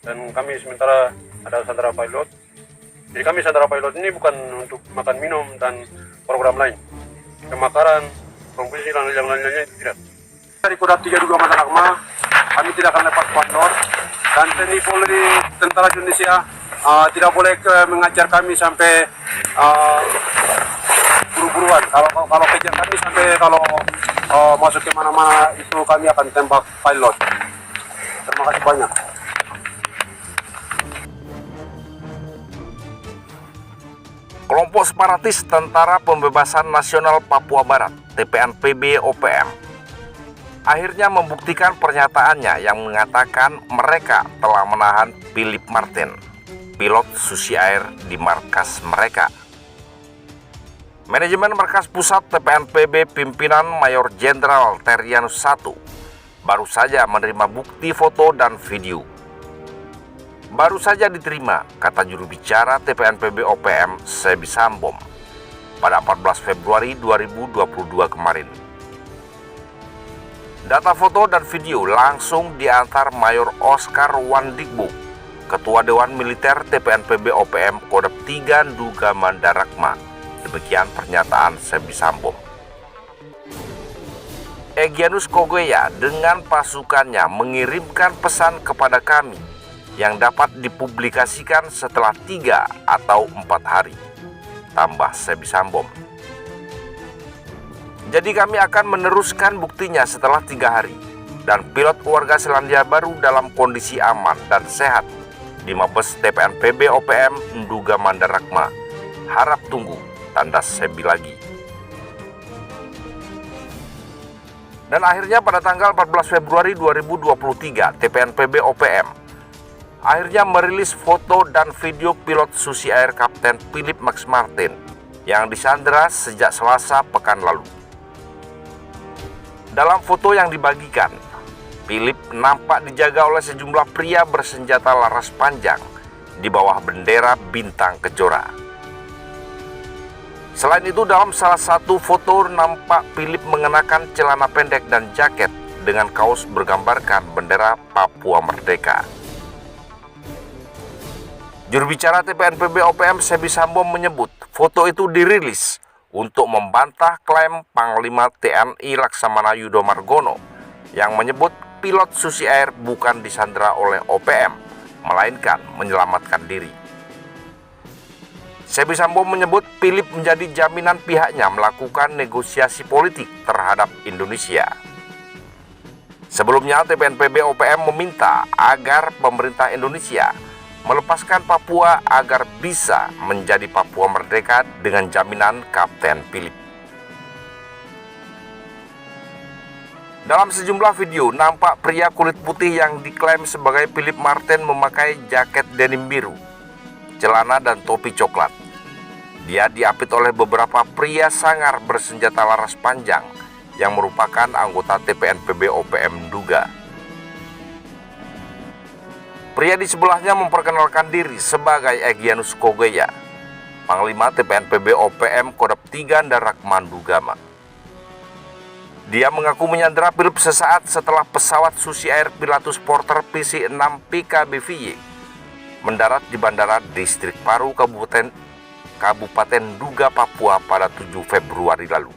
Dan kami sementara ada sandera pilot. Jadi kami sandera pilot ini bukan untuk makan minum dan program lain. Pemakaran, komposisi dan yang lainnya itu tidak. Dari Kodam 3 juga Mandarakma, kami tidak akan lepas koridor. Dan TNI Polri Tentara Indonesia tidak boleh mengajar kami sampai buru-buruan. Kalau kejar kami sampai kalau masuk ke mana-mana itu kami akan tembak pilot. Terima kasih banyak. Kelompok separatis Tentara Pembebasan Nasional Papua Barat (TPNPB-OPM) akhirnya membuktikan pernyataannya yang mengatakan mereka telah menahan Philip Martin, pilot Susi Air di markas mereka. Manajemen Markas Pusat TPNPB pimpinan Mayor Jenderal Terianus I baru saja menerima bukti foto dan video. Baru saja diterima, kata juru bicara TPNPB-OPM Sebi Sambom pada 14 Februari 2022 kemarin. Data foto dan video langsung diantar Mayor Oscar Wandigbo, Ketua Dewan Militer TPNPB-OPM Kodam 3 Nduga Mandarakma. Demikian pernyataan Sebi Sambom. Egyanus Kogoya dengan pasukannya mengirimkan pesan kepada kami yang dapat dipublikasikan setelah 3 atau 4 hari, tambah Sebi Sambom. Jadi kami akan meneruskan buktinya setelah 3 hari, dan pilot warga Selandia Baru dalam kondisi aman dan sehat di Mabes TPNPB-OPM Nduga Mandarakma. Harap tunggu, tanda Sebi lagi. Dan akhirnya pada tanggal 14 Februari 2023, TPNPB-OPM akhirnya merilis foto dan video pilot Susi Air Kapten Philip Max Martin yang disandera sejak Selasa pekan lalu. Dalam foto yang dibagikan, Philip nampak dijaga oleh sejumlah pria bersenjata laras panjang di bawah bendera bintang kejora. Selain itu, dalam salah satu foto nampak Philip mengenakan celana pendek dan jaket dengan kaos bergambarkan bendera Papua Merdeka. Juru bicara TPNPB-OPM Sebi Sambom menyebut foto itu dirilis untuk membantah klaim Panglima TNI Laksamana Yudo Margono yang menyebut pilot Susi Air bukan disandera oleh OPM, melainkan menyelamatkan diri. Sebi Sambom menyebut Philip menjadi jaminan pihaknya melakukan negosiasi politik terhadap Indonesia. Sebelumnya TPNPB-OPM meminta agar pemerintah Indonesia melepaskan Papua agar bisa menjadi Papua merdeka dengan jaminan Kapten Philip. Dalam sejumlah video, nampak pria kulit putih yang diklaim sebagai Philip Martin memakai jaket denim biru, celana dan topi coklat. Dia diapit oleh beberapa pria sangar bersenjata laras panjang yang merupakan anggota TPNPB-OPM Nduga. Pria di sebelahnya memperkenalkan diri sebagai Egyanus Kogoya, Panglima TPNPB-OPM Kodam 3 Mandarakma Ndugama. Dia mengaku menyandera Philip sesaat setelah pesawat Susi Air Pilatus Porter PC-6 PKBVY mendarat di Bandara Distrik Paru, Kabupaten Nduga, Papua pada 7 Februari lalu.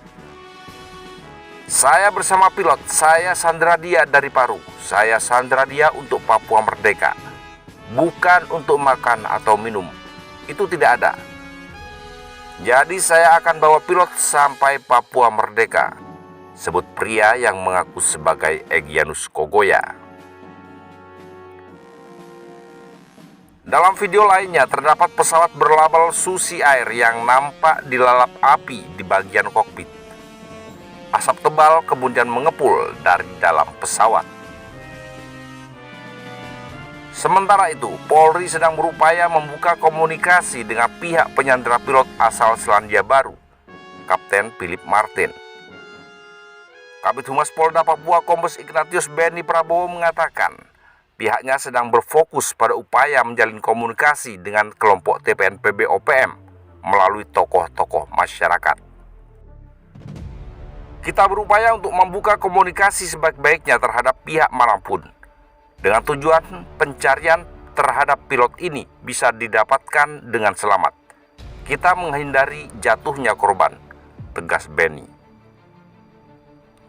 Saya bersama pilot, saya sandera dia dari Paru. Saya sandera dia untuk Papua Merdeka, bukan untuk makan atau minum. Itu tidak ada. Jadi saya akan bawa pilot sampai Papua Merdeka, sebut pria yang mengaku sebagai Egyanus Kogoya. Dalam video lainnya terdapat pesawat berlabel Susi Air yang nampak dilalap api di bagian kokpit. Asap tebal kemudian mengepul dari dalam pesawat. Sementara itu, Polri sedang berupaya membuka komunikasi dengan pihak penyandera pilot asal Selandia Baru, Kapten Philip Martin. Kabid Humas Polda Papua Kombes Ignatius Beni Prabowo mengatakan, pihaknya sedang berfokus pada upaya menjalin komunikasi dengan kelompok TPNPB-OPM melalui tokoh-tokoh masyarakat. Kita berupaya untuk membuka komunikasi sebaik-baiknya terhadap pihak manapun, dengan tujuan pencarian terhadap pilot ini bisa didapatkan dengan selamat. Kita menghindari jatuhnya korban, tegas Benny.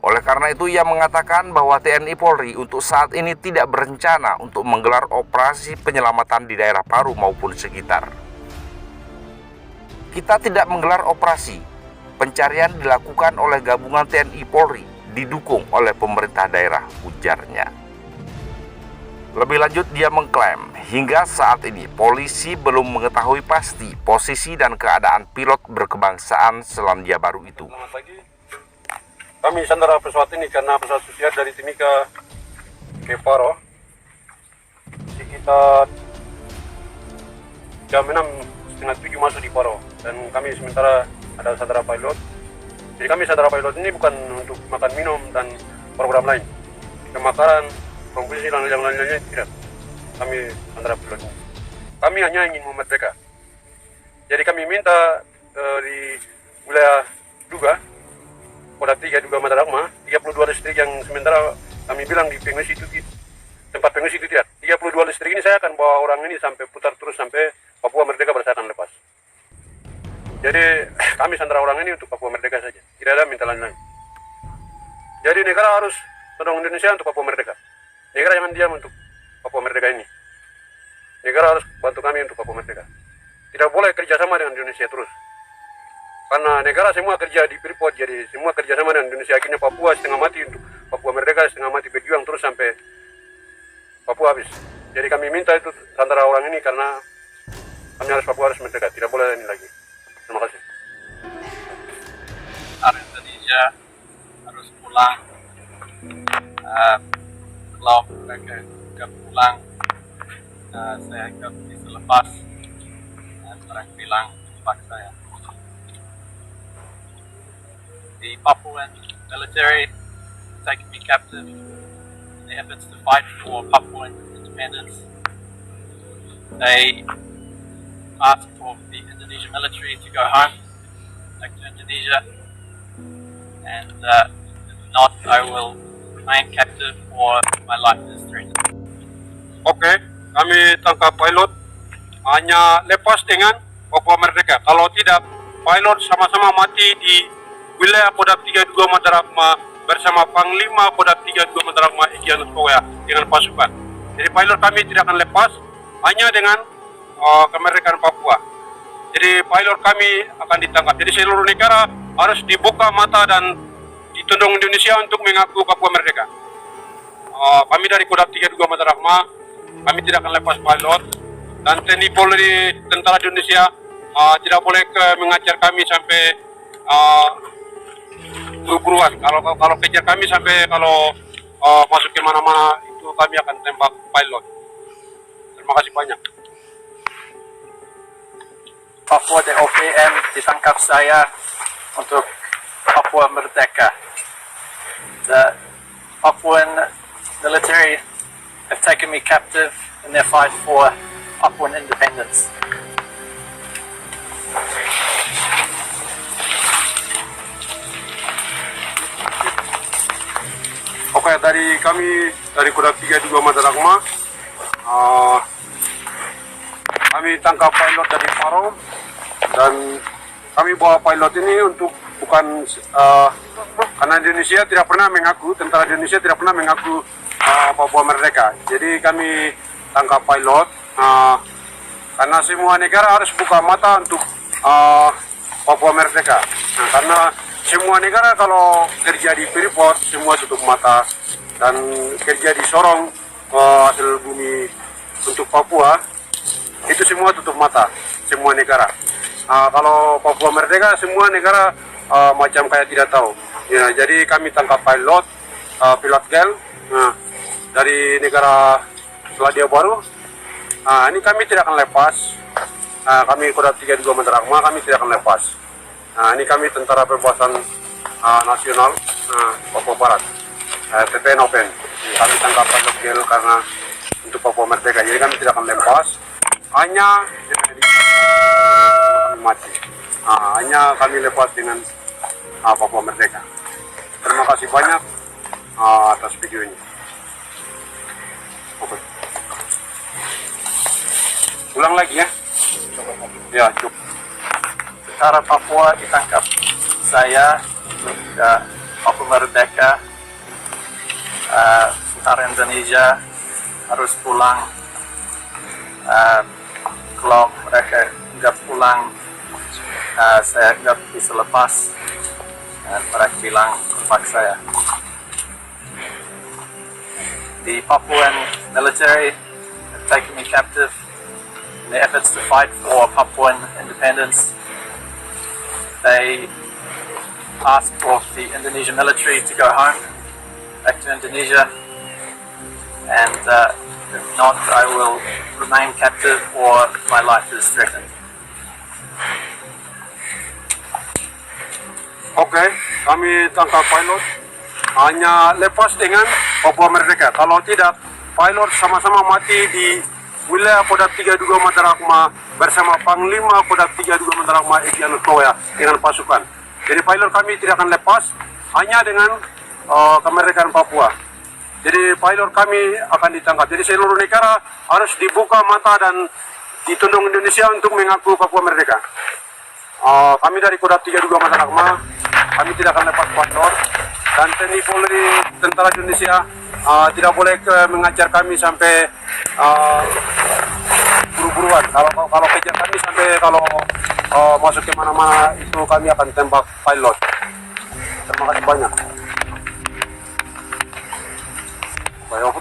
Oleh karena itu ia mengatakan bahwa TNI Polri untuk saat ini tidak berencana untuk menggelar operasi penyelamatan di daerah Paru maupun sekitar. Kita tidak menggelar operasi. Pencarian dilakukan oleh gabungan TNI Polri, didukung oleh pemerintah daerah, ujarnya. Lebih lanjut dia mengklaim, hingga saat ini polisi belum mengetahui pasti posisi dan keadaan pilot berkebangsaan Selandia Baru itu. Selamat pagi. Kami sandara pesawat ini karena pesawat susiat dari Timika ke Paro sekitar jam 6:30 masuk di Paro, dan kami sementara ada sandara pilot. Jadi kami sandara pilot ini bukan untuk makan minum dan program lain, pemakaran, provinsi dan yang lainnya tidak. Kami sandara pilot ini. Kami hanya ingin memerdeka. Jadi kami minta di wilayah Duga, Kodam 3 Duga Madaragma, 32 listrik yang sementara kami bilang di pengungsi itu, tempat pengungsi itu tidak. 32 listrik ini saya akan bawa orang ini sampai putar terus sampai Papua Merdeka berdasarkan lepas. Jadi kami sandera orang ini untuk Papua Merdeka saja, tidak ada minta lain-lain. Jadi negara harus tolong Indonesia untuk Papua Merdeka. Negara jangan diam untuk Papua Merdeka ini. Negara harus bantu kami untuk Papua Merdeka. Tidak boleh kerjasama dengan Indonesia terus. Karena negara semua kerja di Freeport, jadi semua kerjasama dengan Indonesia. Akhirnya Papua setengah mati untuk Papua Merdeka, setengah mati berjuang terus sampai Papua habis. Jadi kami minta itu antara orang ini karena kami harus Papua harus merdeka, tidak boleh ini lagi. Terima kasih. Indonesia harus pulang. Kalau mereka tidak pulang, saya akan bisa lepas. Dan orang bilang paksa saya. The Papuan military taking me captive in the efforts to fight for Papuan independence. They asked for the Indonesian military to go home, back to Indonesia, and if not, I will remain captive or my life is threatened. Oke, kami tangkap pilot, hanya lepas dengan Papua Merdeka. Kalau tidak, pilot sama-sama mati di wilayah Kodam 3 Duga Madaragma bersama Panglima Kodam 3 Duga Madaragma Egyanus Kogoya dengan pasukan. Jadi pilot kami tidak akan lepas hanya dengan kemerdekaan Papua. Jadi pilot kami akan ditangkap. Jadi seluruh negara harus dibuka mata dan ditundung Indonesia untuk mengaku Papua Merdeka. Kami dari Kodam 3 Duga Madaragma, kami tidak akan lepas pilot, dan TNI Polri Tentara Indonesia tidak boleh mengajar kami sampai buru-buruan. Kalau kejar kami sampai kalau masuk ke mana-mana itu kami akan tembak pilot. Terima kasih banyak. Papua DOPM ditangkap saya untuk Papua Merdeka. The Papuan military have taken me captive in their fight for Papuan independence. Oke, dari kami dari Kodam 3 Duga Madaragma, kami tangkap pilot dari Paro, dan kami bawa pilot ini untuk bukan karena Indonesia tidak pernah mengaku, tentara Indonesia tidak pernah mengaku Papua Merdeka. Jadi kami tangkap pilot karena semua negara harus buka mata untuk Papua Merdeka. Nah, karena semua negara kalau kerja di Freeport semua tutup mata, dan kerja di Sorong hasil bumi untuk Papua itu semua tutup mata, semua negara. Kalau Papua Merdeka semua negara macam kayak tidak tahu. Ya, jadi kami tangkap pilot girl dari negara Selandia Baru. Ini kami tidak akan lepas. Kami Kodam 3 Duga Madaragma, kami tidak akan lepas. Ini kami Tentara Pembebasan Nasional Papua Barat, TPN Open. Kami tangkap pilot girl karena untuk Papua Merdeka. Jadi kami tidak akan lepas. Hanya kami mati. Hanya kami lepas dengan Papua Merdeka. Terima kasih banyak atas videonya. Oke. Ulang lagi ya. Ya, cukup. Tentara Papua ditangkap. Saya Papua Merdeka, tentara Indonesia harus pulang. Kalau mereka nggak pulang, saya nggak bisa lepas. Dan mereka bilang tempat saya. The Papuan military have taken me captive in their efforts to fight for Papuan independence. They asked for the Indonesian military to go home, back to Indonesia, and if not, I will remain captive or my life is threatened. Oke, kami tangkap pilot. Hanya lepas dengan Papua Merdeka. Kalau tidak, pilot sama-sama mati di wilayah Kodam 32 Madarakma bersama Panglima Kodam 32 Madarakma Egyanus Kogoya dengan pasukan. Jadi pilot kami tidak akan lepas hanya dengan kemerdekaan Papua. Jadi pilot kami akan ditangkap. Jadi seluruh negara harus dibuka mata dan ditunduk Indonesia untuk mengaku Papua Merdeka. Kami dari Kodam 32 Madarakma, kami tidak akan lepas pilot. Dan TNI Polri, tentara Indonesia tidak boleh mengajar kami sampai buru-buruan. Kalau kejar kami sampai kalau masuk ke mana-mana itu kami akan tembak pilot. Terima kasih banyak. Baik,